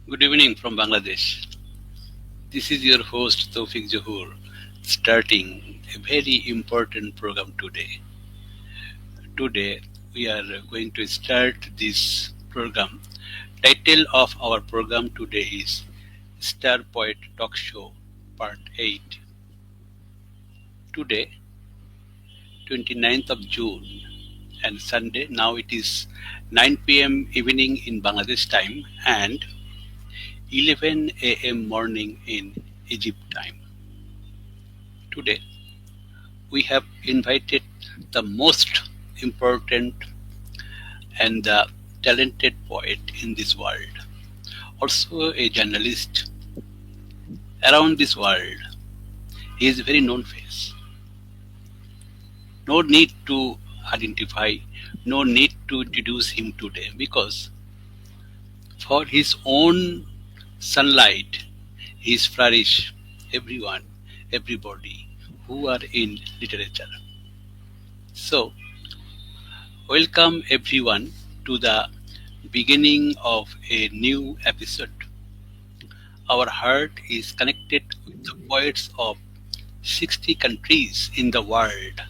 Good evening from Bangladesh. This is your host Toufiq Zohur starting a very important program today. Today we are going to start this program. Title of our program today is Star Poet Talk Show Part 8. Today 29th of June and Sunday, now it is 9 p.m. evening in Bangladesh time and 11 a.m. morning in Egypt time. Today, we have invited the most important and the talented poet in this world, also a journalist around this world. He is a very known face. No need to identify, no need to introduce him today because for his own sunlight, he is flourish everyone, everybody who are in literature. So, welcome everyone to the beginning of a new episode. Our heart is connected with the poets of 60 countries in the world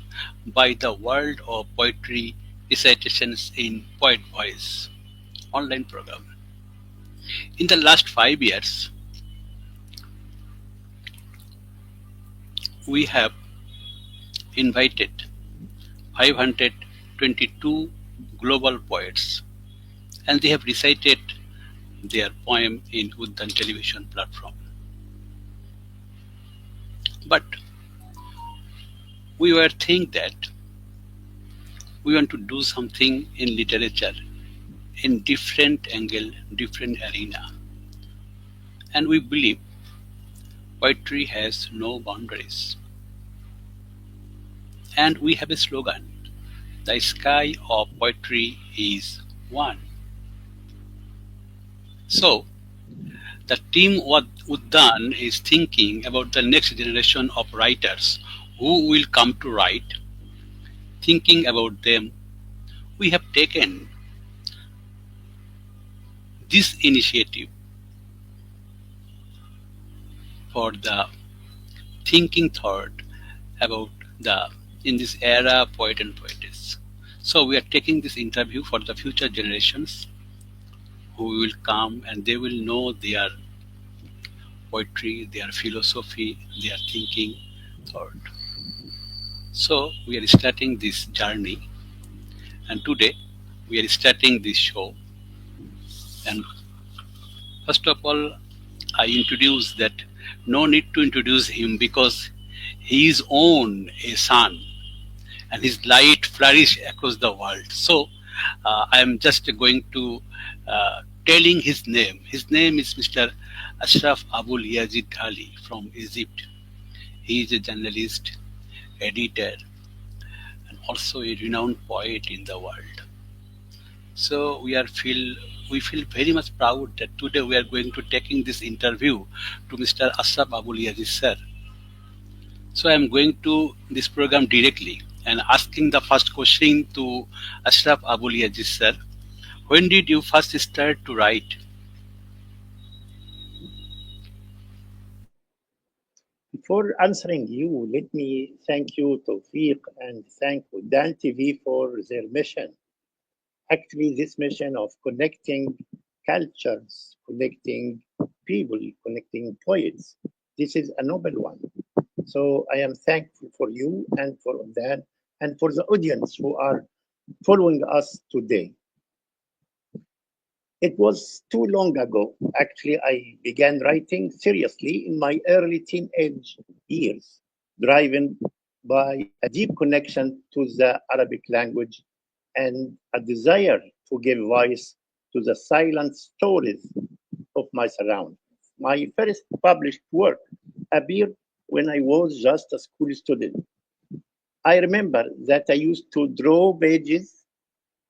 by the World of Poetry Recitations in Poet Voice online program. In the last 5 years, we have invited 522 global poets and they have recited their poem in Uddan television platform. But we were think that we want to do something in literature in different angle, different arena. And we believe poetry has no boundaries. And we have a slogan, the sky of poetry is one. So the team Uddan is thinking about the next generation of writers who will come to write. Thinking about them, we have taken this initiative for the thinking thought about the in this era poet and poetess. So we are taking this interview for the future generations who will come and they will know their poetry, their philosophy, their thinking thought. So we are starting this journey and today we are starting this show. And first of all, I introduce that no need to introduce him because he is own a sun and his light flourish across the world. So I am just going to telling his name. His name is Mr. Ashraf Aboul-Yazid from Egypt. He is a journalist, editor, and also a renowned poet in the world. So we feel very much proud that today we are going to taking this interview to Mr. Ashraf Aboul-Yazid sir. So I am going to this program directly and asking the first question to Ashraf Aboul-Yazid sir. When did you first start to write? Before answering you, let me thank you, Tawfiq, and thank Uddan TV for their mission. Actually, this mission of connecting cultures, connecting people, connecting poets, this is a noble one. So I am thankful for you and for Uddan and for the audience who are following us today. It was too long ago. Actually, I began writing seriously in my early teenage years, driven by a deep connection to the Arabic language and a desire to give voice to the silent stories of my surroundings. My first published work appeared when I was just a school student. I remember that I used to draw pages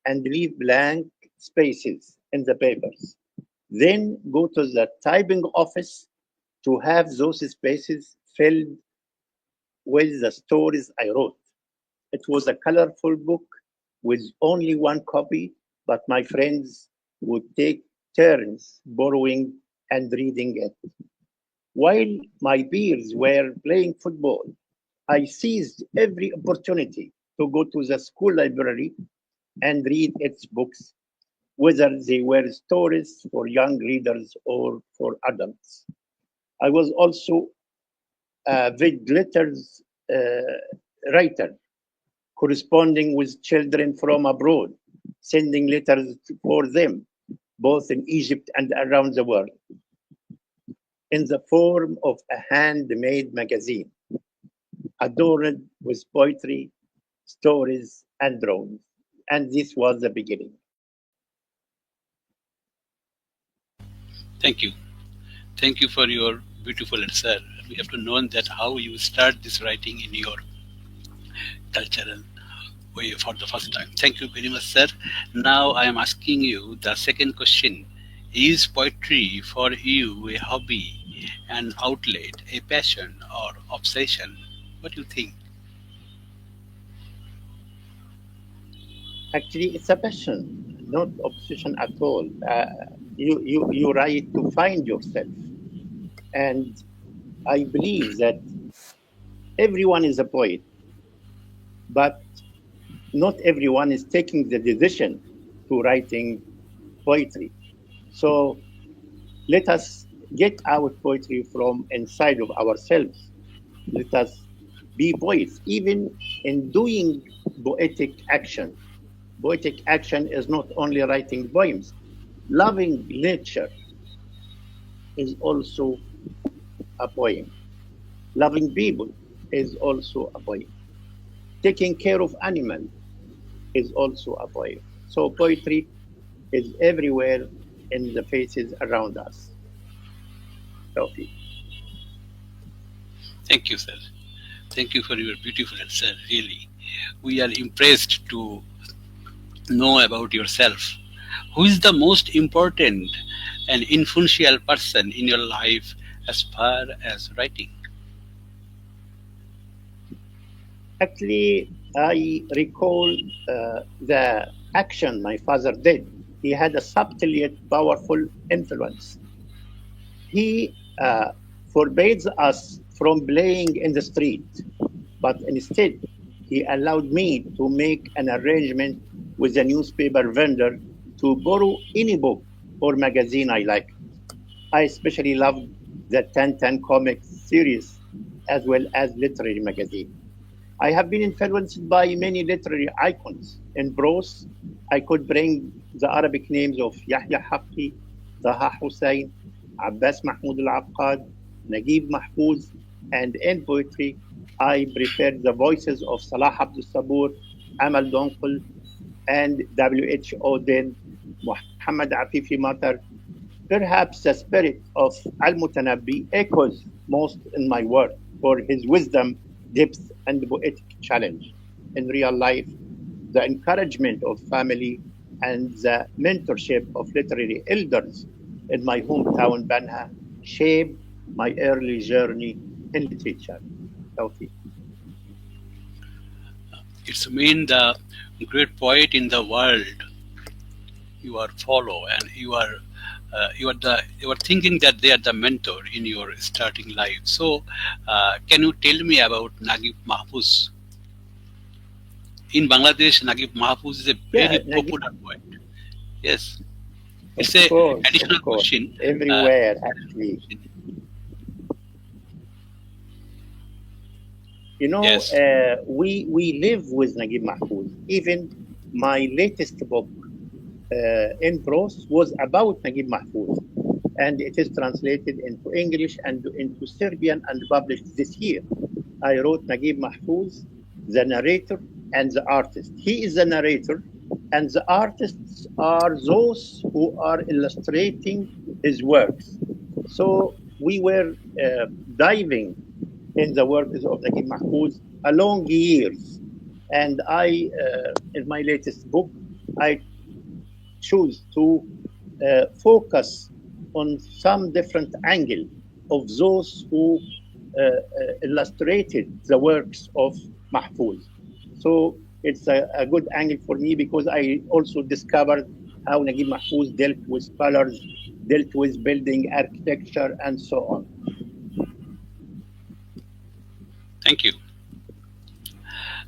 and leave blank spaces in the papers. Then go to the typing office to have those spaces filled with the stories I wrote. It was a colorful book with only one copy, but my friends would take turns borrowing and reading it. While my peers were playing football, I seized every opportunity to go to the school library and read its books, whether they were stories for young readers or for adults. I was also a big letters writer, corresponding with children from abroad, sending letters for them, both in Egypt and around the world, in the form of a handmade magazine, adorned with poetry, stories, and drawings. And this was the beginning. Thank you. Thank you for your beautiful answer. We have to know that how you start this writing in your cultural way for the first time. Thank you very much, sir. Now I am asking you the second question. Is poetry for you a hobby, an outlet, a passion, or obsession? What do you think? Actually, it's a passion, not obsession at all. You write to find yourself. And I believe that everyone is a poet, but not everyone is taking the decision to writing poetry. So let us get our poetry from inside of ourselves. Let us be poets, even in doing poetic action. Poetic action is not only writing poems. Loving nature is also a poem. Loving people is also a poem. Taking care of animals is also a poem. So poetry is everywhere in the faces around us. Toufiq. Thank you, sir. Thank you for your beautiful answer. Really, we are impressed to know about yourself. Who is the most important and influential person in your life as far as writing? Actually, I recall the action my father did. He had a subtle yet powerful influence. He forbids us from playing in the street, but instead, he allowed me to make an arrangement with a newspaper vendor to borrow any book or magazine I liked. I especially loved the Tintin comics series as well as literary magazine. I have been influenced by many literary icons. In prose, I could bring the Arabic names of Yahya Haqqi, Taha Hussein, Abbas Mahmoud al-Aqad, Naguib Mahfouz, and in poetry, I prefer the voices of Salah Abdul Sabur, Amal Donqul, and W.H. Auden, Muhammad Afifi Matar. Perhaps the spirit of Al-Mutanabbi echoes most in my work for his wisdom, depth, and poetic challenge. In real life, the encouragement of family and the mentorship of literary elders in my hometown, Banha, shaped my early journey in literature. Toufiq. It's mean the great poet in the world you are follow, and you are thinking that they are the mentor in your starting life. So, can you tell me about Naguib Mahfouz? In Bangladesh, Naguib Mahfouz is a very Yeah, popular poet. Yes, of it's a course, additional of course. question. Everywhere, actually. You know, Yes, we live with Naguib Mahfouz. Even my latest book in prose was about Naguib Mahfouz, and it is translated into English and into Serbian and published this year. I wrote Naguib Mahfouz, the narrator and the artist. He is the narrator, and the artists are those who are illustrating his works. So we were diving in the works of Naguib Mahfouz along years. And in my latest book, I choose to focus on some different angle of those who illustrated the works of Mahfouz. So it's a good angle for me because I also discovered how Naguib Mahfouz dealt with colors, dealt with building architecture, and so on. Thank you.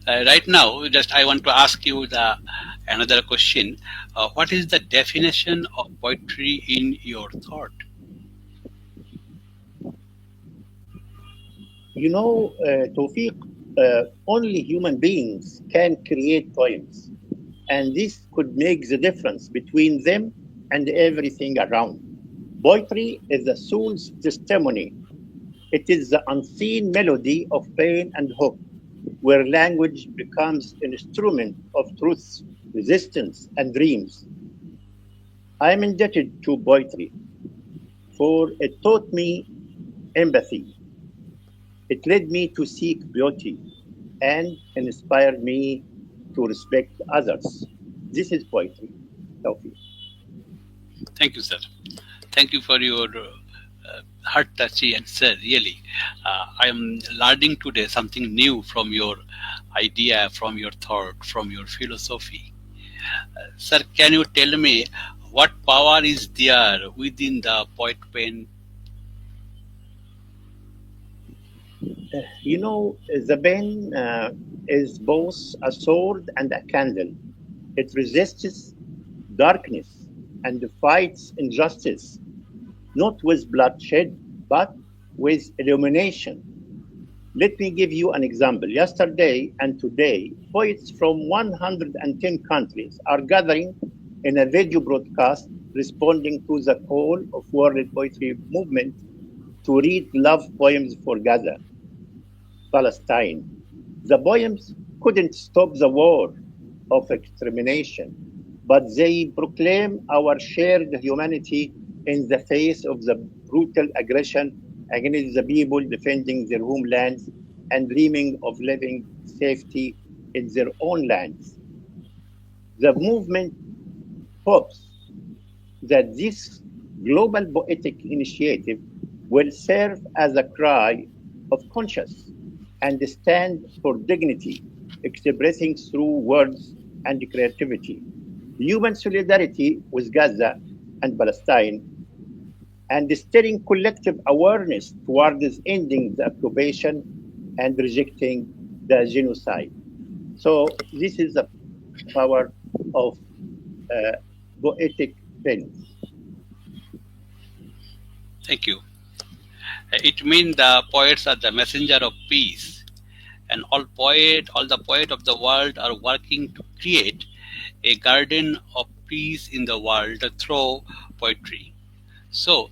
Right now, just I want to ask you another question. What is the definition of poetry in your thought? You know, Toufiq, only human beings can create poems, and this could make the difference between them and everything around. Poetry is the soul's testimony. It is the unseen melody of pain and hope, where language becomes an instrument of truth, resistance, and dreams. I am indebted to poetry, for it taught me empathy. It led me to seek beauty and inspired me to respect others. This is poetry, Tawfiq. Thank you, sir. Thank you for your heart-touchy answer. Really, I am learning today something new from your idea, from your thought, from your philosophy. Sir, can you tell me what power is there within the poet pen? You know, the pen is both a sword and a candle. It resists darkness and fights injustice, not with bloodshed, but with illumination. Let me give you an example. Yesterday and today, poets from 110 countries are gathering in a video broadcast responding to the call of World Poetry Movement to read love poems for Gaza, Palestine. The poems couldn't stop the war of extermination, but they proclaim our shared humanity in the face of the brutal aggression against the people defending their homelands and dreaming of living safety in their own lands. The movement hopes that this global poetic initiative will serve as a cry of conscience and stand for dignity, expressing through words and creativity human solidarity with Gaza and Palestine, and stirring collective awareness towards ending the occupation and rejecting the genocide. So this is the power of poetic pen. Thank you. It means the poets are the messenger of peace, and all the poets of the world are working to create a garden of peace in the world through poetry. So,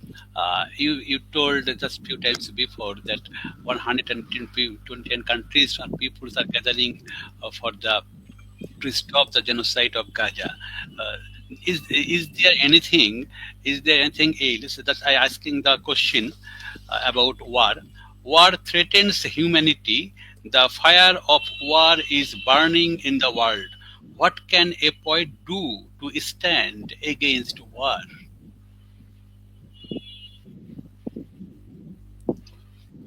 you told just few times before that 110 countries and peoples are gathering to stop the genocide of Gaza. Is there anything? Is there anything else? That I asking the question about war. War threatens humanity. The fire of war is burning in the world. What can a poet do to stand against war?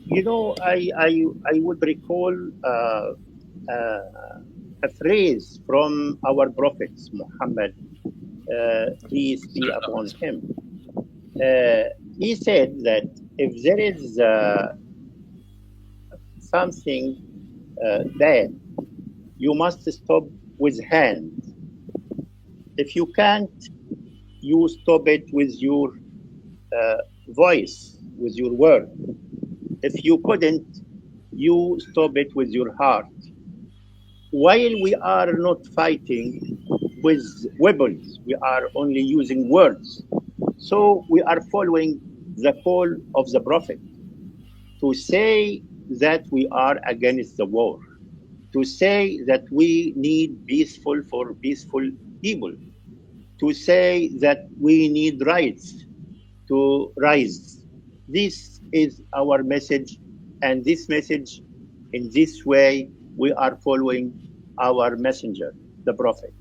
You know, I would recall a phrase from our Prophet Muhammad, peace be upon him. He said that if there is something bad, you must stop with hand. If you can't, you stop it with your voice, with your word. If you couldn't, you stop it with your heart. While we are not fighting with weapons, we are only using words. So we are following the call of the Prophet to say that we are against the war, to say that we need peaceful for peaceful people, to say that we need rights to rise. This is our message, and this message, in this way, we are following our messenger, the Prophet.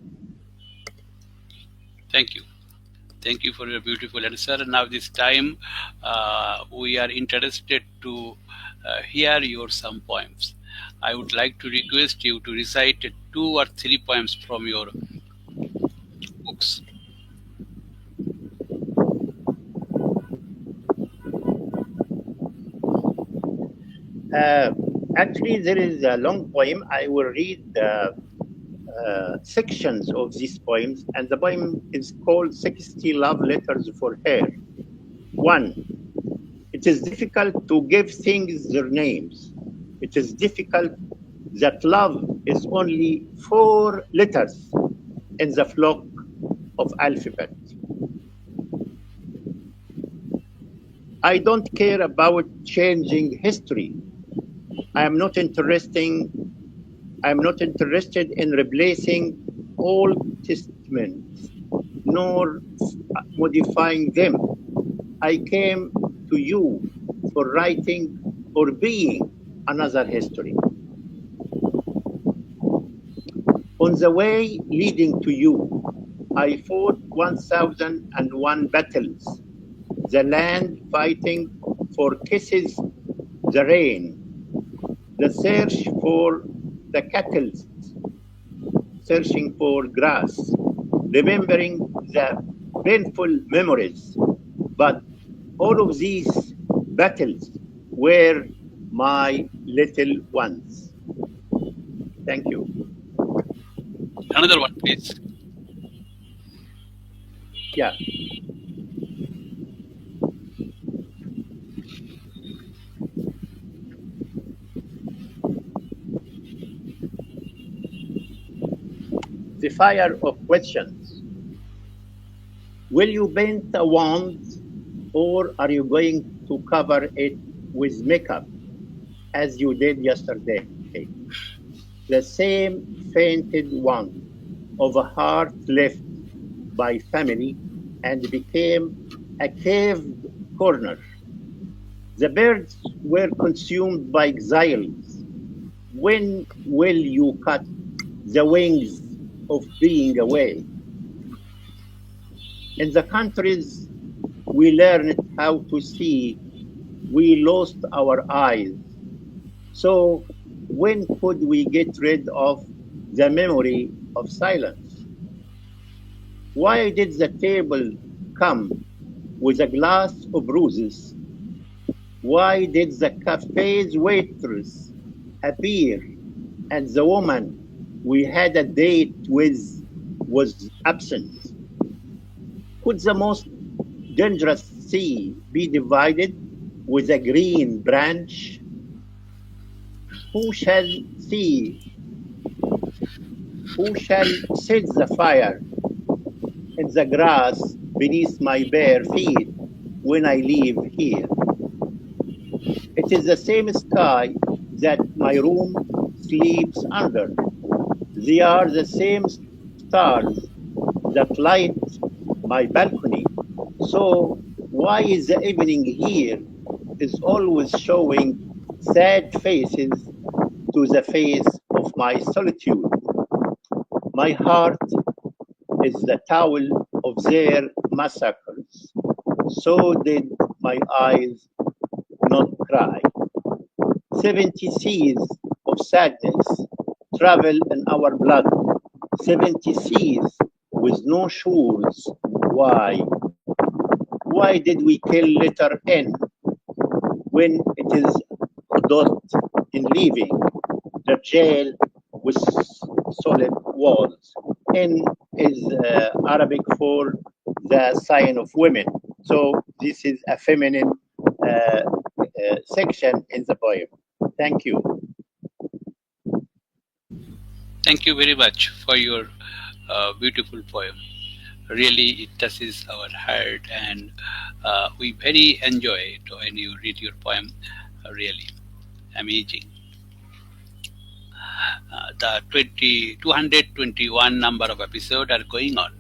Thank you. Thank you for your beautiful answer. Now this time we are interested to hear your some poems. I would like to request you to recite 2 or 3 poems from your books. Actually, there is a long poem. I will read sections of these poems, and the poem is called 60 Love Letters for Her. 1. It is difficult to give things their names. It is difficult that love is only 4 letters in the flock of alphabet. I don't care about changing history. I am not interested in replacing Old Testaments, nor modifying them. I came to you for writing or being another history. On the way leading to you, I fought 1,001 battles, the land fighting for kisses, the rain, the search for the cattle, searching for grass, remembering the painful memories. But all of these battles were my little ones. Thank you. Another one, please. Yeah. The fire of questions. Will you paint a wand, or are you going to cover it with makeup as you did yesterday? The same fainted wand of a heart left by family and became a caved corner. The birds were consumed by exiles. When will you cut the wings of being away? In the countries we learned how to see, we lost our eyes. So when could we get rid of the memory of silence? Why did the table come with a glass of roses? Why did the cafe's waitress appear and the woman we had a date with was absent? Could the most dangerous sea be divided with a green branch? Who shall set the fire in the grass beneath my bare feet when I leave here? It is the same sky that my room sleeps under. They are the same stars that light my balcony. So why is the evening here is always showing sad faces to the face of my solitude? My heart is the towel of their massacres. So did my eyes not cry. 70 seas of sadness travel in our blood. 70 seas with no shores. Why? Why did we kill letter N when it is a dot in leaving the jail with solid walls? N is Arabic for the sign of women. So this is a feminine section in the poem. Thank you. Thank you very much for your beautiful poem. Really, it touches our heart, and we very enjoy it when you read your poem. Really amazing. The 221 number of episodes are going on,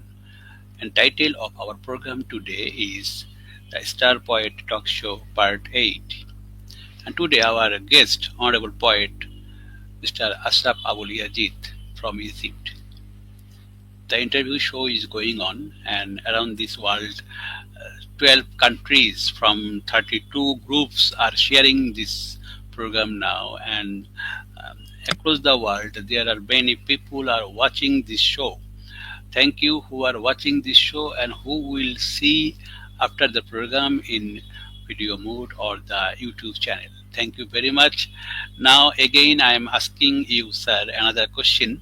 and title of our program today is the Star Poet Talk Show Part 8. And today our guest, Honorable Poet, Mr. Ashraf Aboul-Yazid from Egypt. The interview show is going on, and around this world, 12 countries from 32 groups are sharing this program now, and across the world there are many people are watching this show. Thank you who are watching this show and who will see after the program in video mode or the YouTube channel. Thank you very much. Now again I am asking you, sir, another question.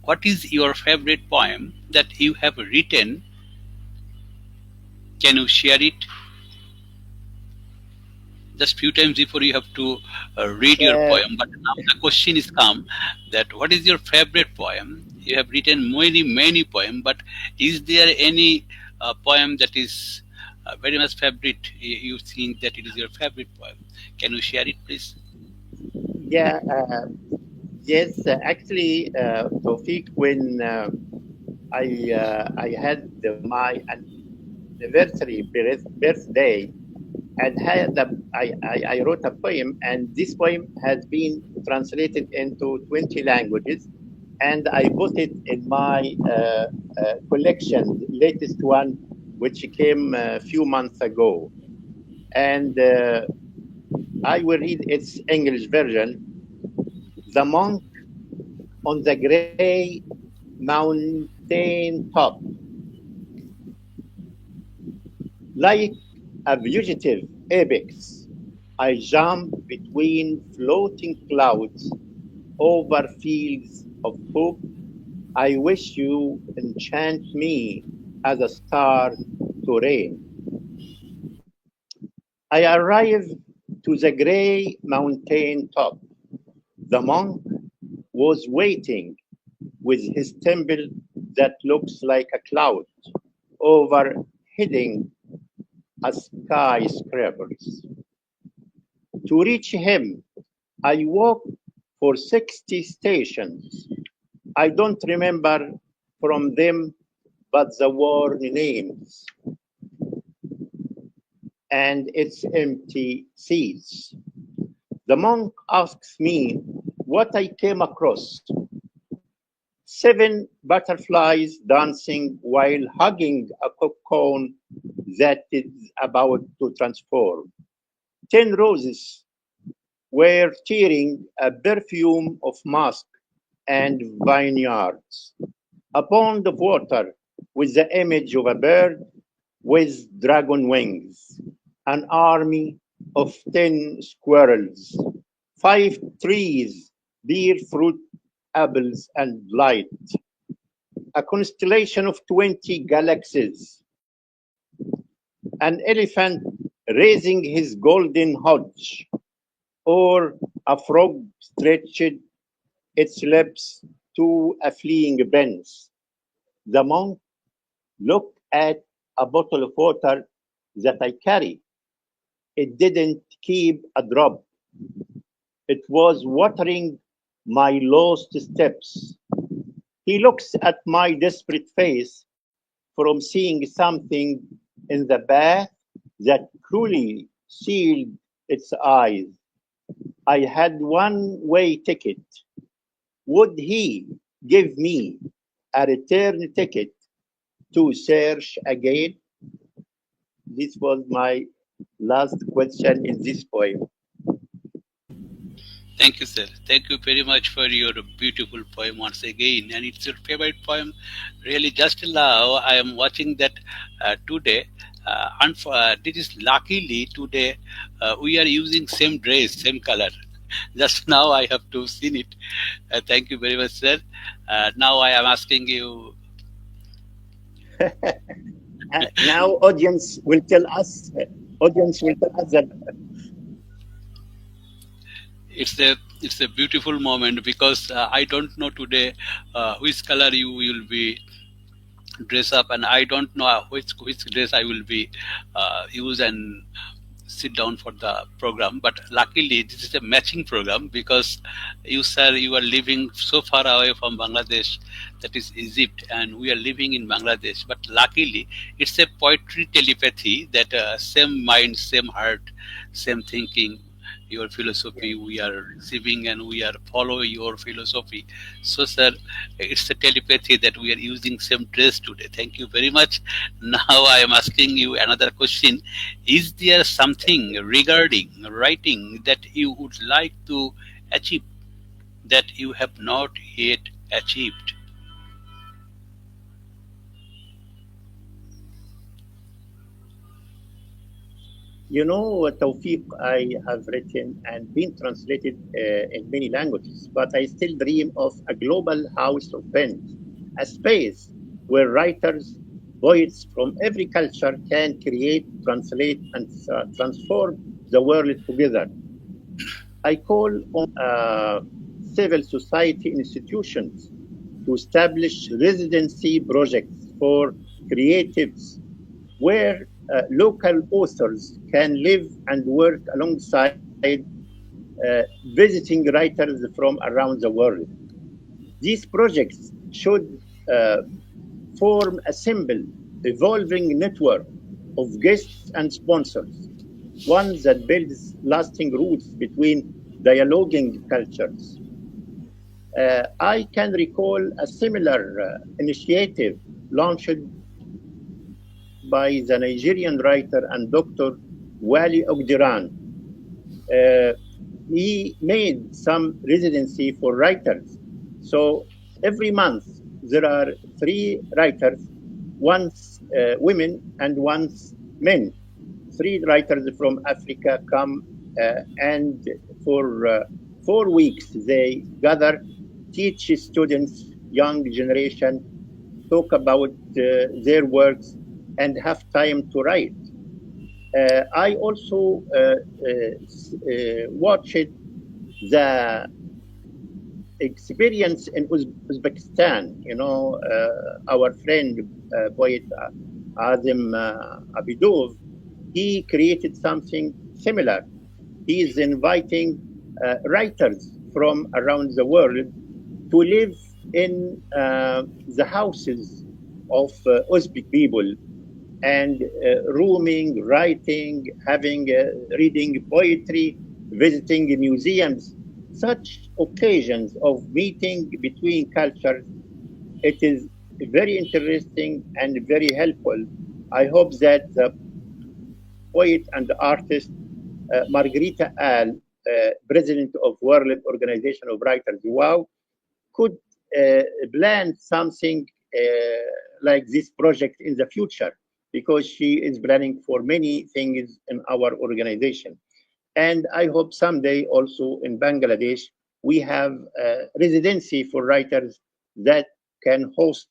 What is your favorite poem that you have written? Can you share it? Just few times before you have to read your poem, but now the question is come that what is your favorite poem? You have written many poems, but is there any poem that is very much favorite? You think that it is your favorite poem? Can you share it, please? Yeah, yes. Actually, Toufiq, when I had my anniversary birthday, and I wrote a poem, and this poem has been translated into 20 languages, and I put it in my collection, the latest one, which came a few months ago. And I will read its English version. The monk on the gray mountain top, like a fugitive apex, I jump between floating clouds over fields of hope. I wish you enchant me as a star to rain. I arrive to the gray mountain top. The monk was waiting with his temple that looks like a cloud overheading a skyscrapers. To reach him, I walked for 60 stations. I don't remember from them but the worn names and its empty seats. The monk asks me what I came across. 7 butterflies dancing while hugging a cocoon that is about to transform. 10 roses were tearing a perfume of musk and vineyards. A pond of water with the image of a bird with dragon wings. An army of 10 squirrels. 5 trees bear fruit, apples, and light. A constellation of 20 galaxies. An elephant raising his golden hodge, or a frog stretched its lips to a fleeing prince. The monk looked at a bottle of water that I carry. It didn't keep a drop. It was watering my lost steps. He looks at my desperate face from seeing something in the bath that cruelly sealed its eyes. I had one-way ticket. Would he give me a return ticket to search again? This was my last question in this poem. Thank you, sir. Thank you very much for your beautiful poem once again. And it's your favorite poem. Really, just allow. I am watching that today. This is luckily today we are using same dress, same color. Just now I have to seen it. Thank you very much, sir. Now I am asking you. Now audience will tell us. Audience will tell us that it's a beautiful moment because I don't know today which color you will be dress up, and I don't know which dress I will be use and sit down for the program. But luckily this is a matching program because you, sir, you are living so far away from Bangladesh, that is Egypt, and we are living in Bangladesh. But luckily it's a poetry telepathy that same mind, same heart, same thinking, your philosophy we are receiving and we are following your philosophy. So sir, it's a telepathy that we are using same dress today. Thank you very much. Now I am asking you another question. Is there something regarding writing that you would like to achieve that you have not yet achieved? You know, Toufiq, I have written and been translated in many languages, but I still dream of a global house of pens, a space where writers, poets from every culture can create, translate, and transform the world together. I call on civil society institutions to establish residency projects for creatives where local authors can live and work alongside visiting writers from around the world. These projects should uh, form a simple, evolving network of guests and sponsors, one that builds lasting roots between dialoguing cultures. I can recall a similar initiative launched by the Nigerian writer and doctor Wali Ogdiran. Uh, he made some residency for writers. So every month there are three writers, once women and once men. Three writers from Africa come and for 4 weeks they gather, teach students, young generation, talk about their works and have time to write. I also watched the experience in Uzbekistan. You know, our friend poet Azim Abidov, he created something similar. He is inviting writers from around the world to live in the houses of Uzbek people and rooming, writing, having reading poetry, visiting museums. Such occasions of meeting between cultures, it is very interesting and very helpful. I hope that the poet and artist Margarita Al, president of World Organization of Writers, WOW, could plan something like this project in the future because she is planning for many things in our organization. And I hope someday also in Bangladesh, we have residency for writers that can host.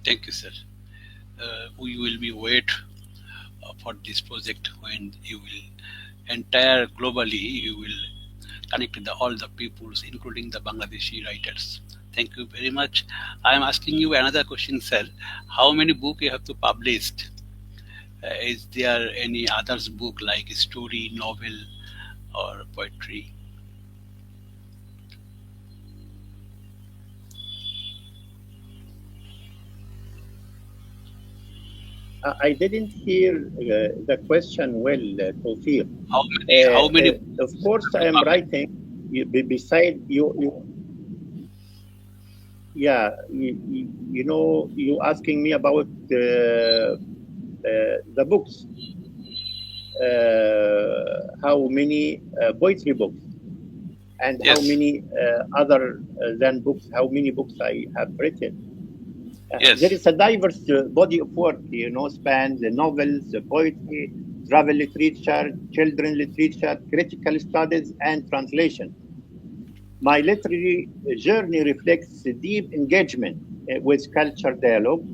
Thank you, sir. We will be wait for this project when you will entire globally you will connect all the peoples, including the Bangladeshi writers. Thank you very much. I am asking you another question, sir. How many books you have to published? Is there any others book like story, novel, or poetry? I didn't hear the question well, Tawfiq. How many Of books course, have I to am publish? writing. Beside you, yeah, you know, you asking me about the books, how many poetry books, and how Yes, many other than books, how many books I have written. There yes. is a diverse body of work, you know, spans the novels, the poetry, travel literature, children literature, critical studies, and translation. My literary journey reflects a deep engagement with culture dialogue.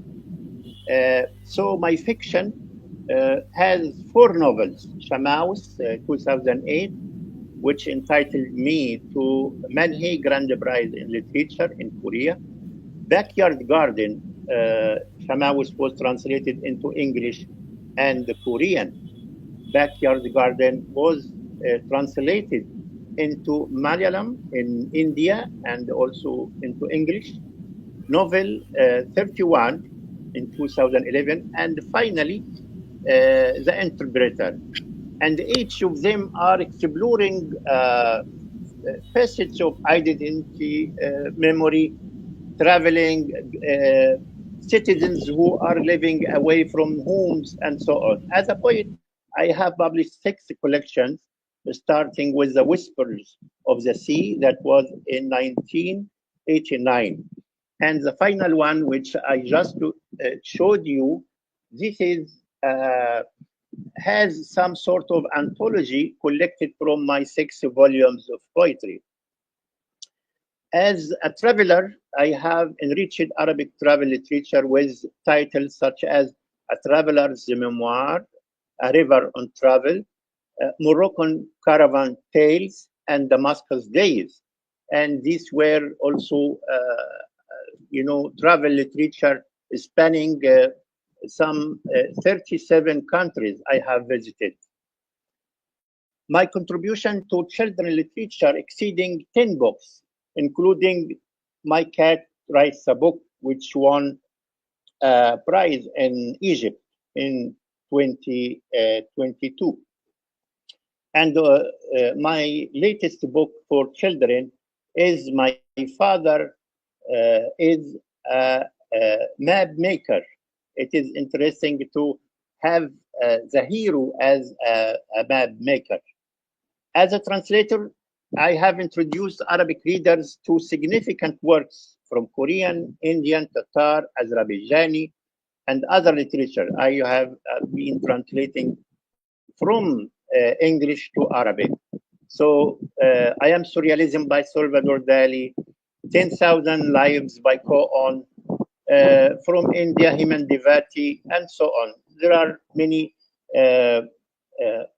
So my fiction has four novels: Shamaus, 2008, which entitled me to Manhei Grand Prize in Literature in Korea. Backyard Garden, Shamaus was translated into English and Korean. Backyard Garden was translated into Malayalam in India and also into English. Novel 31 in 2011, and finally, The Interpreter. And each of them are exploring facets of identity, memory, traveling, citizens who are living away from homes, and so on. As a poet, I have published 6 collections, starting with The Whispers of the Sea, that was in 1989. And the final one, which I just showed you, this is has some sort of anthology collected from my 6 volumes of poetry. As a traveler, I have enriched Arabic travel literature with titles such as A Traveler's Memoir, A River on Travel, Moroccan Caravan Tales, and Damascus Days. And these were also, travel literature spanning some 37 countries I have visited. My contribution to children literature exceeding 10 books, including My Cat Writes a Book, which won a prize in Egypt in 2022. And my latest book for children is My Father is a Map Maker. It is interesting to have the hero as a map maker. As a translator, I have introduced Arabic readers to significant works from Korean, Indian, Tatar, Azerbaijani, and other literature. I have been translating from English to Arabic. So I Am Surrealism by Salvador Dali, 10,000 Lives by Koon, from India, Himan Devati, and so on. There are many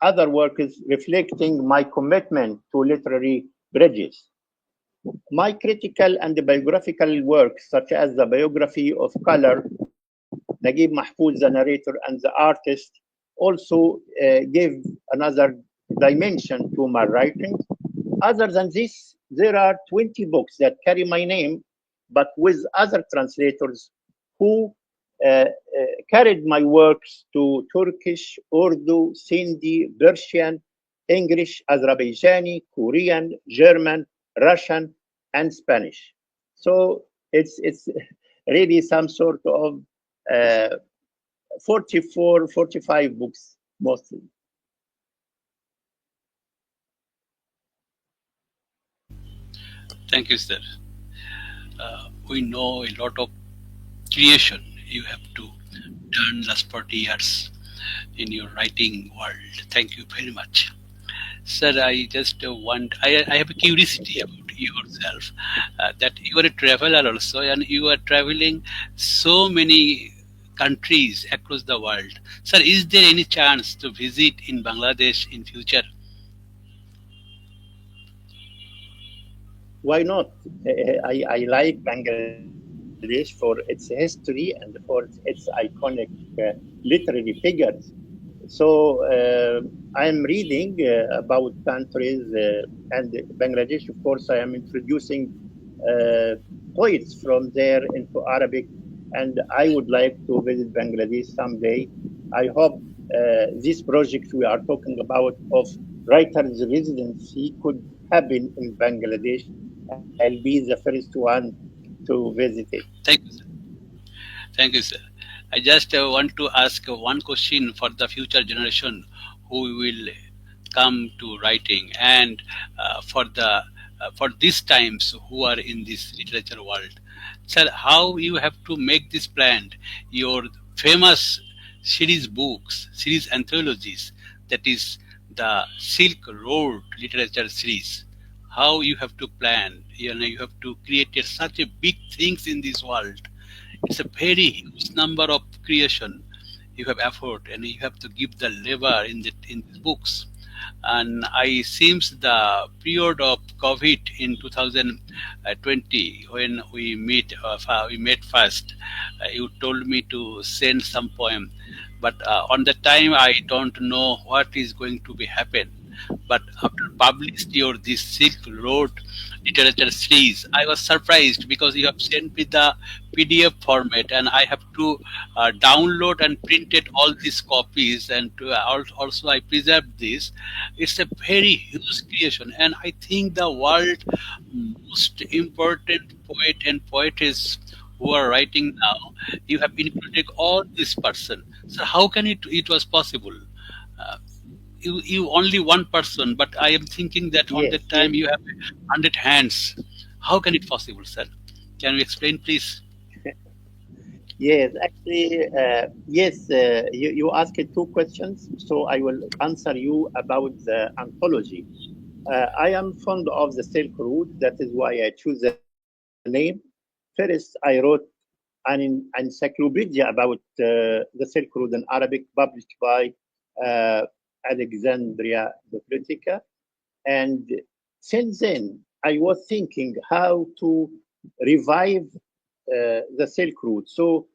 other works reflecting my commitment to literary bridges. My critical and biographical works, such as the biography of Color, Naguib Mahfouz, the narrator and the artist, also give another dimension to my writing. Other than this, there are 20 books that carry my name, but with other translators who carried my works to Turkish, Urdu, Sindhi, Persian, English, Azerbaijani, Korean, German, Russian, and Spanish. So it's really some sort of 44, 45 books mostly. Thank you, sir. We know a lot of creation you have to done last 40 years in your writing world. Thank you very much. Sir, I just I have a curiosity about yourself, that you are a traveler also, and you are traveling so many countries across the world. Sir, is there any chance to visit in Bangladesh in future? Why not? I like Bangladesh for its history and for its iconic literary figures. So I'm reading about countries and Bangladesh. Of course, I am introducing poets from there into Arabic, and I would like to visit Bangladesh someday. I hope this project we are talking about of writers' residency could happen in Bangladesh. I'll be the first one to visit it. Thank you, sir. Thank you, sir. I just want to ask one question for the future generation who will come to writing, and for these times who are in this literature world. Sir, how you have to make this plan? Your famous series books, series anthologies, that is the Silk Road literature series. How you have to plan? You have to create such a big things in this world. It's a very huge number of creation you have effort, and you have to give the labor in these books. And I seems the period of COVID in 2020, when we met first, you told me to send some poem, but on the time I don't know what is going to be happen. But after published your this Silk Road literature series, I was surprised because you have sent me the PDF format, and I have to download and printed all these copies, and also I preserved this. It's a very huge creation, and I think the world most important poet and poetess who are writing now, you have included all this person. So how can it was possible? Uh, you only one person, but I am thinking that on Yes, that time you have 100 hands. How can it possible, sir? Can you explain, please? Yes, actually, yes, you asked two questions, so I will answer you about the anthology. I am fond of the Silk Road, that is why I choose the name. First, I wrote an encyclopedia about the Silk Road in Arabic, published by uh, Alexandria Bibliotheca. And since then, I was thinking how to revive the Silk Route. So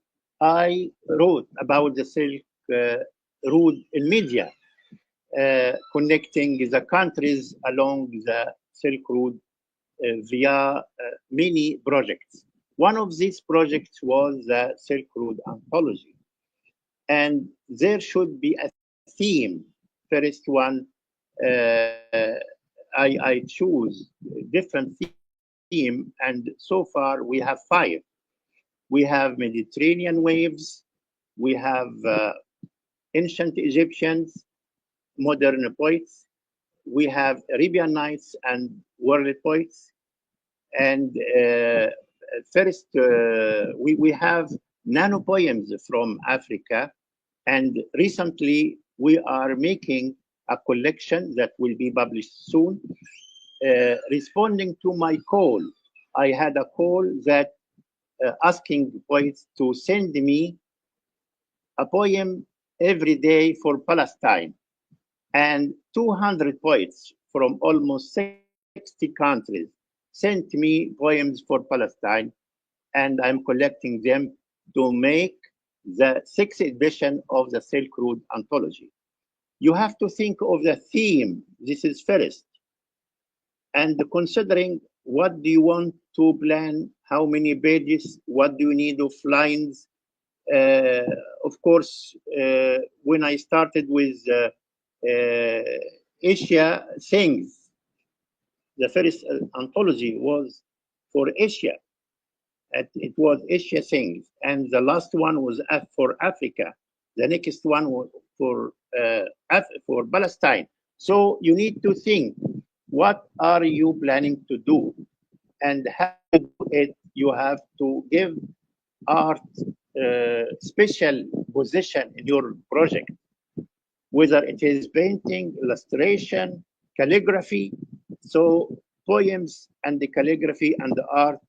I wrote about the Silk Route in media, connecting the countries along the Silk Route via many projects. One of these projects was the Silk Road Anthology. And there should be a theme. First one, I choose different theme, and so far we have 5. We have Mediterranean waves, we have ancient Egyptians, modern poets, we have Arabian Nights and world poets, and first we have nano poems from Africa, and recently we are making a collection that will be published soon. Responding to my call, I had a call that asking poets to send me a poem every day for Palestine. And 200 poets from almost 60 countries sent me poems for Palestine, and I'm collecting them to make the 6th edition of the Silk Road Anthology. You have to think of the theme. This is first. And considering what do you want to plan, how many pages, what do you need of lines. Uh, of course, when I started with Asia Things, the first anthology was for Asia. It was Asia Things, and the last one was for Africa. The next one was for Palestine. So you need to think, what are you planning to do, and how to do it? You have to give art special position in your project, whether it is painting, illustration, calligraphy. So poems and the calligraphy and the art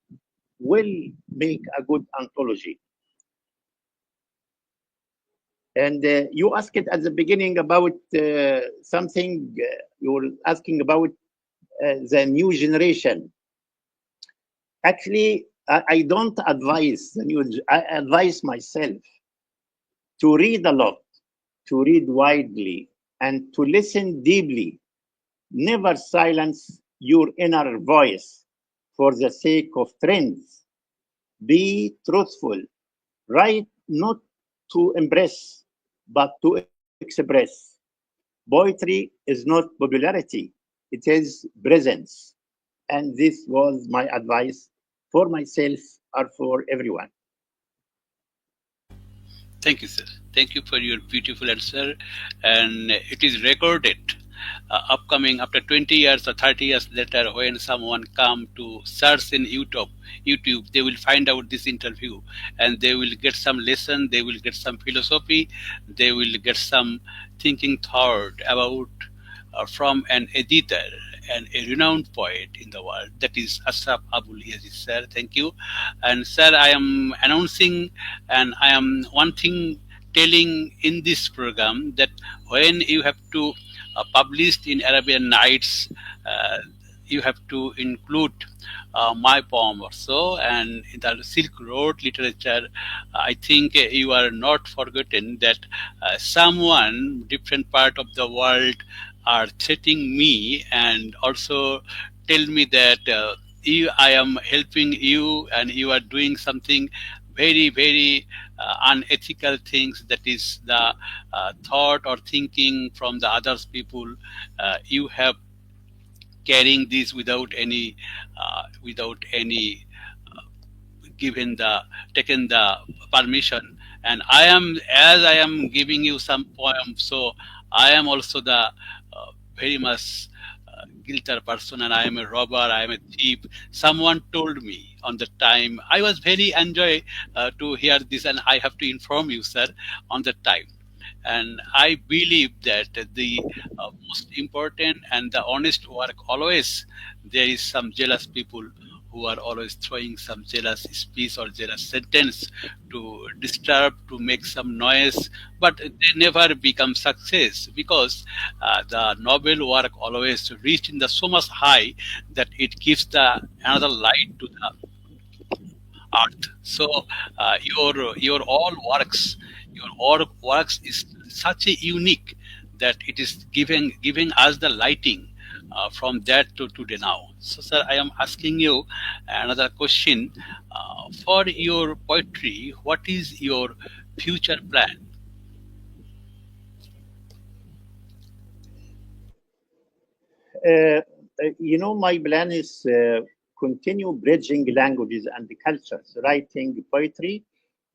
will make a good anthology. And you asked it at the beginning about something, you were asking about the new generation. Actually, I don't advise the new, I advise myself to read a lot, to read widely, and to listen deeply. Never silence your inner voice for the sake of trends. Be truthful. Write not to impress, but to express. Poetry is not popularity, it is presence. And this was my advice for myself or for everyone. Thank you, sir. Thank you for your beautiful answer. And it is recorded. Upcoming after 20 years or 30 years later, when someone come to search in YouTube, they will find out this interview, and they will get some lesson. They will get some philosophy. They will get some thinking thought about from an editor and a renowned poet in the world, that is Ashraf Aboul-Yazid, sir. Thank you. And sir, I am announcing, and I am one thing telling in this program, that when you have to publish in Arabian Nights, you have to include my poem also. And in the Silk Road literature, I think you are not forgotten that someone different part of the world are threatening me, and also tell me that I am helping you, and you are doing something very, very unethical things, that is the thought or thinking from the others people. You have carrying this without any given the taken the permission. And I am, as I am giving you some poem, so I am also the very much guilty person and I am a robber, I am a thief. Someone told me on the time. I was very enjoy to hear this, and I have to inform you, sir, on the time. And I believe that the most important and the honest work always there is some jealous people who are always throwing some jealous speech or jealous sentence to disturb, to make some noise, but they never become success because the novel work always reach in the so much high that it gives the another light to the earth. So your all works, your all works is such a unique that it is giving us the lighting from that to today now. So, sir, I am asking you another question. For your poetry, what is your future plan? My plan is continue bridging languages and the cultures, writing poetry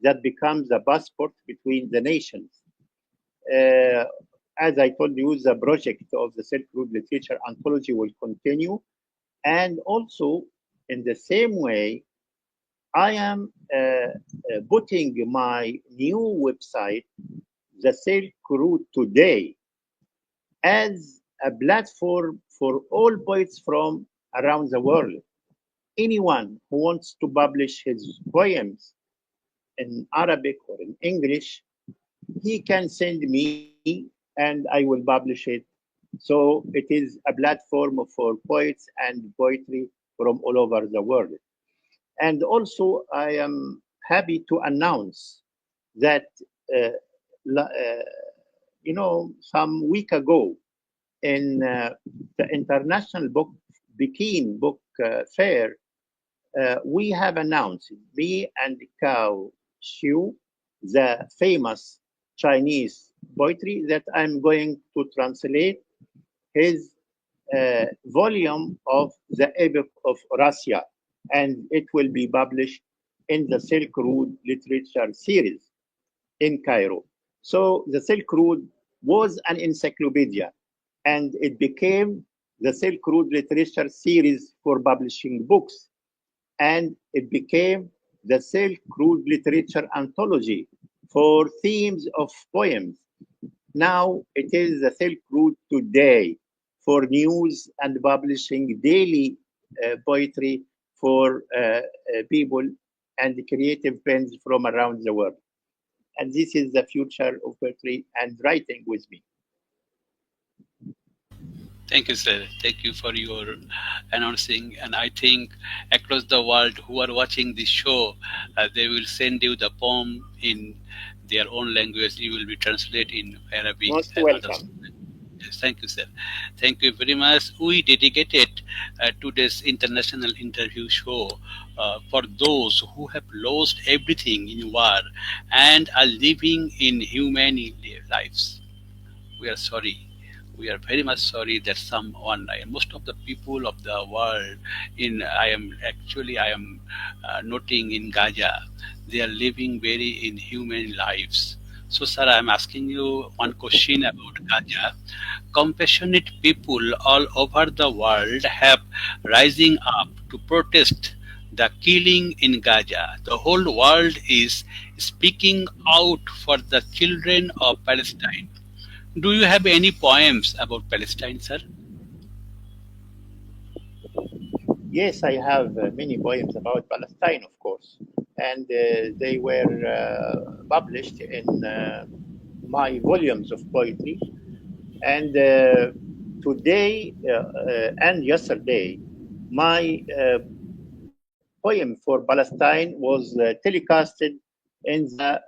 that becomes a passport between the nations. As I told you, the project of the Silk Road Literature Anthology will continue. And also, in the same way, I am putting my new website, The Silk Road Today, as a platform for all poets from around the world. Anyone who wants to publish his poems in Arabic or in English, he can send me and I will publish it. So it is a platform for poets and poetry from all over the world. And also, I am happy to announce that, uh, some week ago in the International Peking Book Fair, we have announced, me and Cao Xiu, the famous Chinese poetry, that I'm going to translate his volume of the Epic of Russia, and it will be published in the Silk Road Literature Series in Cairo. So the Silk Road was an encyclopedia, and it became the Silk Road Literature Series for publishing books, and it became the Silk Road Literature Anthology for themes of poems. Now it is the Silk Road Today for news and publishing daily poetry for people and creative pens from around the world. And this is the future of poetry and writing with me. Thank you, sir. Thank you for your announcing. And I think across the world who are watching this show, they will send you the poem in their own language. You will be translated in Arabic Most and others. welcome. Yes, thank you, sir. Thank you very much. We dedicated today's international interview show for those who have lost everything in war and are living in human lives. We are sorry. We are very much sorry that someone, most of the people of the world, I am noting in Gaza, they are living very inhuman lives. So, sir, I am asking you one question about Gaza. Compassionate people all over the world have rising up to protest the killing in Gaza. The whole world is speaking out for the children of Palestine. Do you have any poems about Palestine, sir? Yes, I have many poems about Palestine, of course, and they were published in my volumes of poetry. And today and yesterday, my poem for Palestine was telecasted in the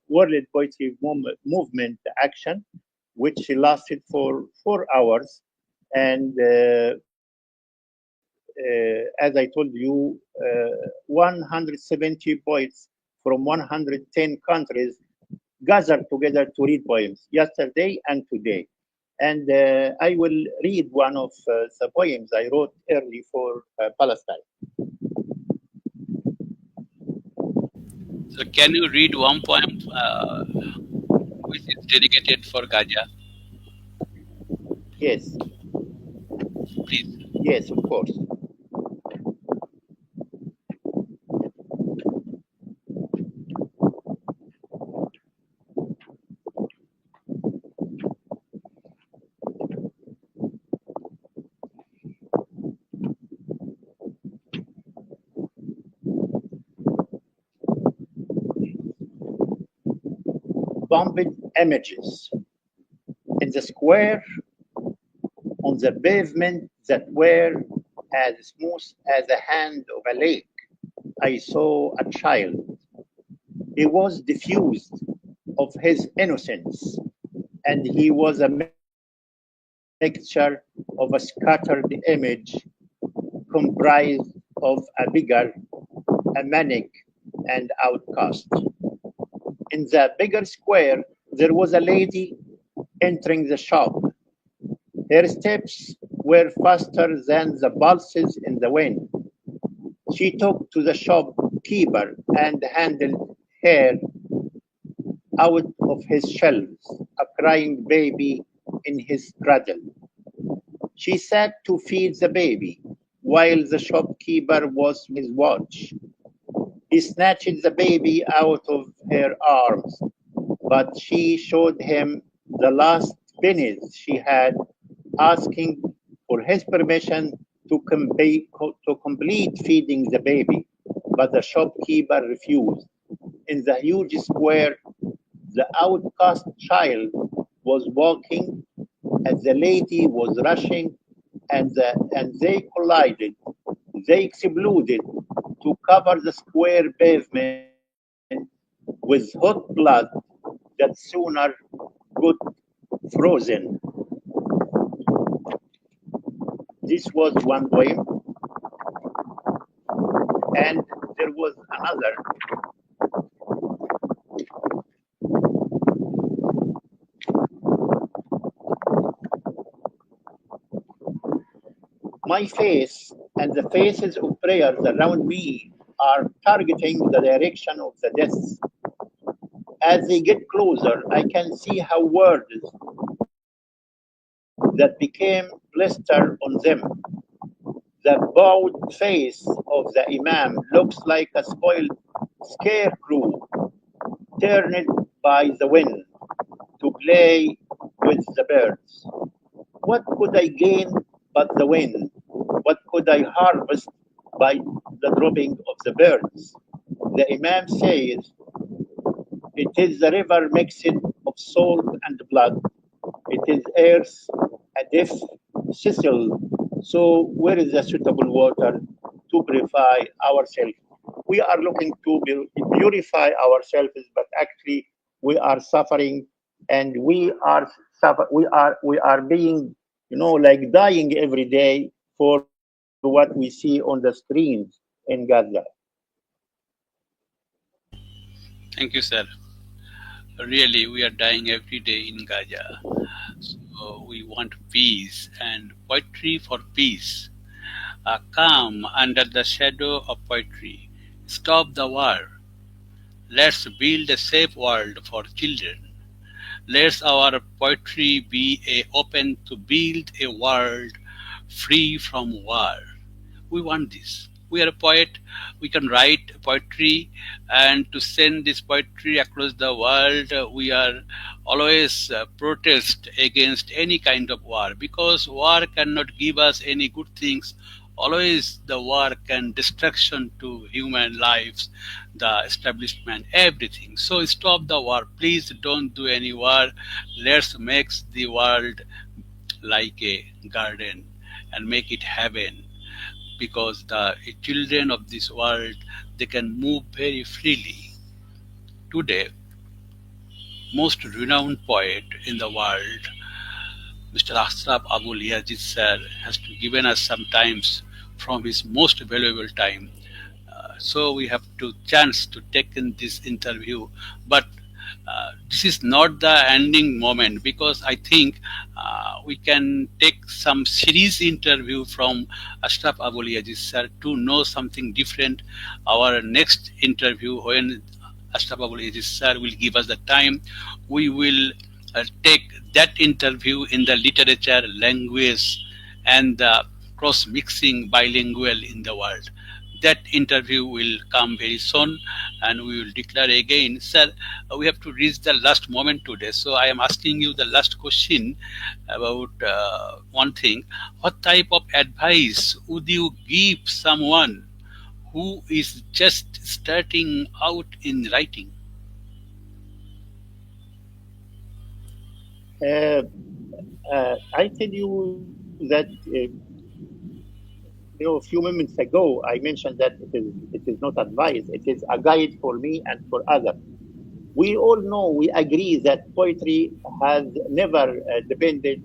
World Poetry Movement action, which lasted for 4 hours. And as I told you, 170 poets from 110 countries gathered together to read poems yesterday and today. And I will read one of the poems I wrote early for Palestine. So, can you read one poem which is dedicated for Gaza? Yes. please. Yes, of course. Bumped images in the square on the pavement that were as smooth as the hand of a lake. I saw a child. He was diffused of his innocence, and he was a mixture of a scattered image comprised of a beggar, a manic, and outcast. In the bigger square, there was a lady entering the shop. Her steps were faster than the pulses in the wind. She talked to the shopkeeper and handed her out of his shelves a crying baby in his cradle. She sat to feed the baby while the shopkeeper was his watch. He snatched the baby out of her arms, but she showed him the last pennies she had, asking for his permission to complete feeding the baby. But the shopkeeper refused. In the huge square, the outcast child was walking as the lady was rushing, and they collided. They exploded to cover the square pavement with hot blood that sooner got frozen. This was one poem, and there was another. My face and the faces of prayers around me are targeting the direction of the deaths. As they get closer, I can see how words that became blister on them. The bowed face of the Imam looks like a spoiled scarecrow turned by the wind to play with the birds. What could I gain but the wind? What could I harvest by the dropping of the birds? The Imam says, it is the river mixed of salt and blood. It is earth, a deaf sissel. So where is the suitable water to purify ourselves? We are looking to purify ourselves, but actually we are suffering, and we are being, like dying every day for what we see on the screens in Gaza. Thank you, sir. Really, we are dying every day in Gaza. So we want peace and poetry for peace. Calm under the shadow of poetry. Stop the war. Let's build a safe world for children. Let our poetry be open to build a world free from war. We want this. We are a poet. We can write poetry, and to send this poetry across the world, we are always protest against any kind of war, because war cannot give us any good things. Always the war can destruction to human lives, the establishment, everything. So stop the war. Please don't do any war. Let's make the world like a garden and make it heaven, because the children of this world, they can move very freely. Today, most renowned poet in the world, Mr. Ashraf Aboul-Yazid sir, has given us some times from his most valuable time. So we have to chance to take in this interview, but this is not the ending moment, because I think we can take some series interview from Ashraf Aboul-Yazid sir to know something different. Our next interview, when Ashraf Aboul-Yazid sir will give us the time, we will take that interview in the literature, language, and the cross-mixing bilingual in the world. That interview will come very soon, and we will declare again. Sir, we have to reach the last moment today, so I am asking you the last question about one thing. What type of advice would you give someone who is just starting out in writing? I tell you that a few moments ago I mentioned that it is not advice, it is a guide for me and for others. We all know, we agree that poetry has never depended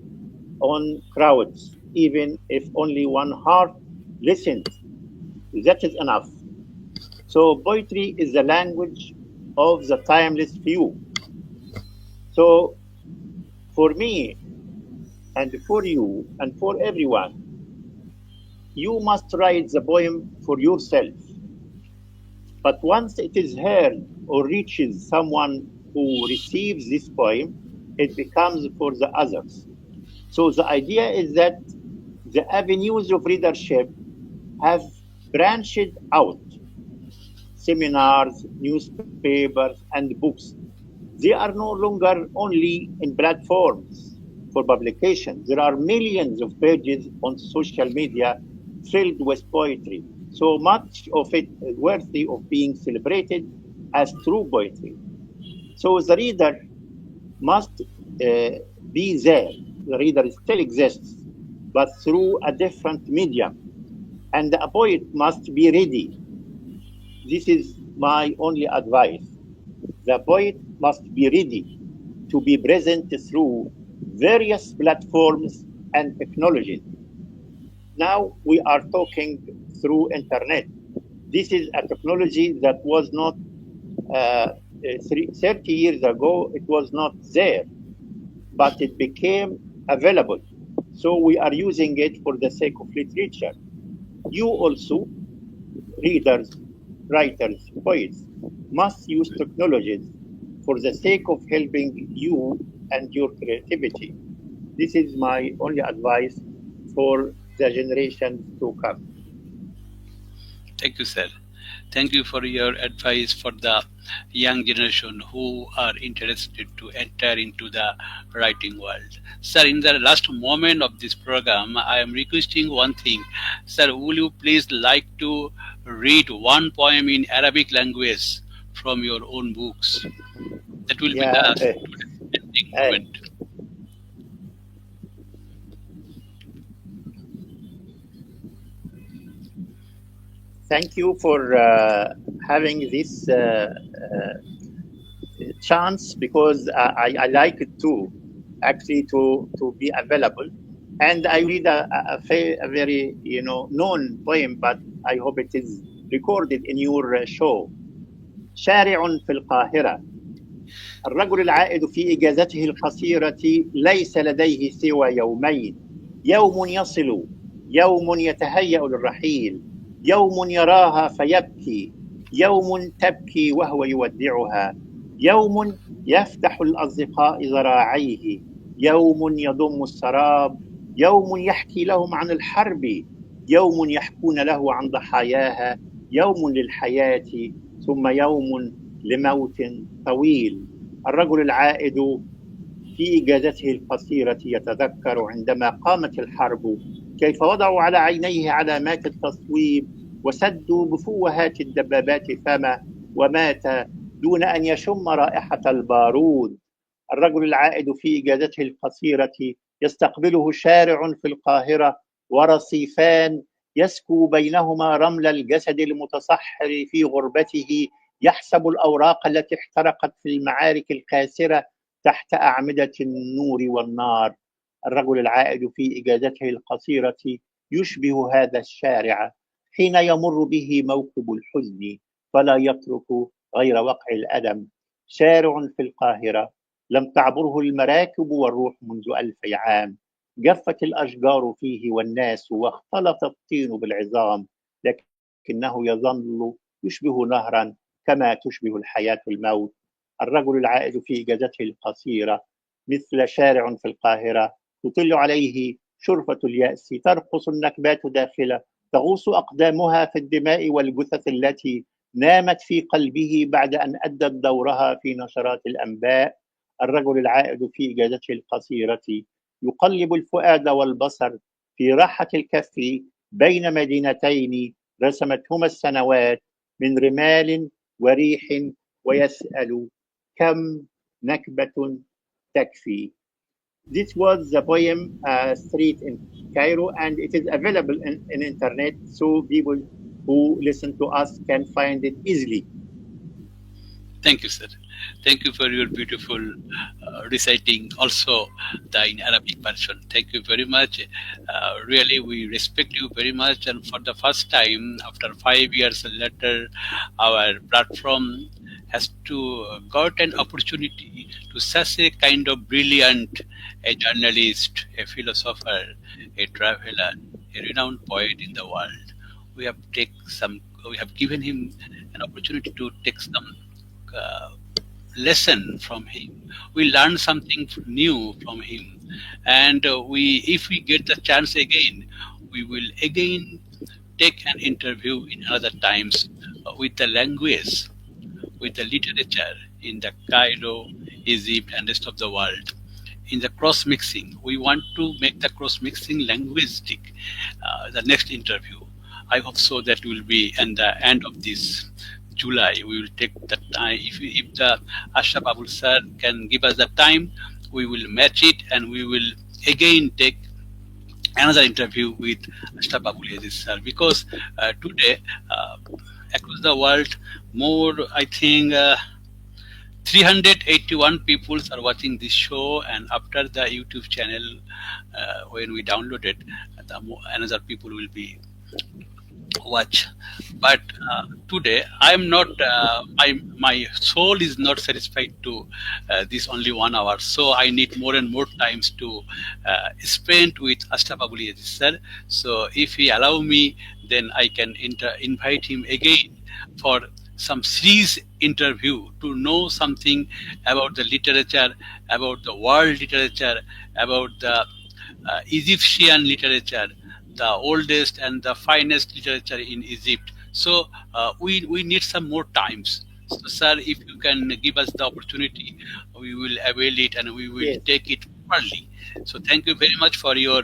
on crowds, even if only one heart listens. That is enough. So poetry is the language of the timeless few. So for me and for you and for everyone, you must write the poem for yourself. But once it is heard or reaches someone who receives this poem, it becomes for the others. So the idea is that the avenues of readership have branched out. Seminars, newspapers, and books. They are no longer only in platforms for publication. There are millions of pages on social media filled with poetry. So much of it is worthy of being celebrated as true poetry. So the reader must be there. The reader still exists, but through a different medium. And a poet must be ready. This is my only advice. The poet must be ready to be present through various platforms and technologies. Now we are talking through internet. This is a technology that was not 30 years ago, it was not there, but it became available. So we are using it for the sake of literature. You also, readers, writers, poets, must use technologies for the sake of helping you and your creativity. This is my only advice for the generations to come. Thank you, sir. Thank you for your advice for the young generation who are interested to enter into the writing world. Sir, in the last moment of this program, I am requesting one thing. Sir, will you please like to read one poem in Arabic language from your own books? That will be the ending moment. Thank you for having this chance, because I like it too, actually, to be available. And I read a very known poem, but I hope it is recorded in your show. شارع في القاهرة. الرجل العائد في إجازته القصيرة ليس لديه سوى يومين. يوم يصل، يوم يتهيأ للرحيل، يوم يراها فيبكي، يوم تبكي وهو يودعها، يوم يفتح الأصدقاء ذراعيه، يوم يضم السراب، يوم يحكي لهم عن الحرب، يوم يحكون له عن ضحاياها، يوم للحياة، ثم يوم لموت طويل. الرجل العائد في إجازته القصيرة يتذكر عندما قامت الحرب كيف وضعوا على عينيه علامات التصويب وسدوا بفوهات الدبابات فمه ومات دون أن يشم رائحة البارود. الرجل العائد في إجازته القصيرة يستقبله شارع في القاهرة ورصيفان يسكو بينهما رمل الجسد المتصحر في غربته، يحسب الأوراق التي احترقت في المعارك القاسرة تحت أعمدة النور والنار. الرجل العائد في إجازته القصيرة يشبه هذا الشارع حين يمر به موكب الحزن فلا يترك غير وقع الألم. شارع في القاهرة لم تعبره المراكب والروح منذ 1000 عام. جفت الأشجار فيه والناس واختلط الطين بالعظام، لكنه يظل يشبه نهرا كما تشبه الحياة الموت. الرجل العائد في إجازته القصيرة مثل شارع في القاهرة تطل عليه شرفة اليأس ترقص النكبات داخله، تغوص أقدامها في الدماء والجثث التي نامت في قلبه بعد أن أدت دورها في نشرات الأنباء. الرجل العائد في إجازته القصيرة يقلب الفؤاد والبصر في راحة الكف بين مدينتين رسمتهما السنوات من رمال وريح، ويسأل كم نكبة تكفي. This was the poem Street in Cairo, and it is available in internet, so people who listen to us can find it easily. Thank you, sir. Thank you for your beautiful reciting, also the in Arabic version. Thank you very much. Really, we respect you very much. And for the first time, after 5 years later, our platform has to got an opportunity to such a kind of brilliant, a journalist, a philosopher, a traveler, a renowned poet in the world. We have given him an opportunity to take some lesson from him. We learn something new from him, and if we get the chance again, we will again take an interview in other times with the language, with the literature in the Cairo, Egypt, and rest of the world. In the cross mixing, we want to make the cross mixing linguistic. The next interview, I hope so that will be at the end of this July. We will take the time. If the Ashraf Aboul sir can give us the time, we will match it, and we will again take another interview with Ashraf Aboul-Yazid sir, because today across the world, more, I think 381 people are watching this show, and after the YouTube channel, when we download it, another people will be watch. But today I am not, my soul is not satisfied to this only 1 hour, so I need more and more times to spend with Ashraf Aboul-Yazid sir. So if he allow me, then I can invite him again for some series interview to know something about the literature, about the world literature, about the Egyptian literature, the oldest and the finest literature in Egypt. So we need some more times. So, sir, if you can give us the opportunity, we will avail it, and we will take it properly. So thank you very much for your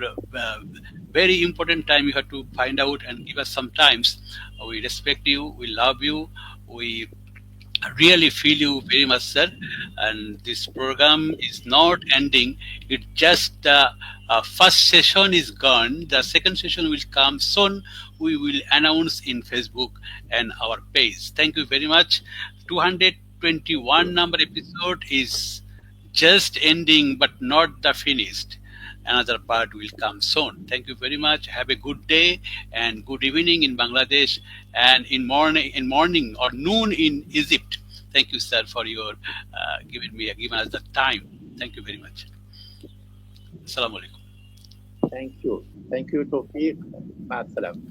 very important time you have to find out and give us some times. We respect you, we love you, we really feel you very much, sir. And this program is not ending. It just first session is gone. The second session will come soon. We will announce in Facebook and our page. Thank you very much. 221 number episode is just ending, but not the finished. Another part will come soon. Thank you very much. Have a good day and good evening in Bangladesh, and in morning or noon in Egypt. Thank you, sir, for your giving us the time. Thank you very much. Assalamu alaikum. Thank you. Thank you, Toufiq. Ma'as salam.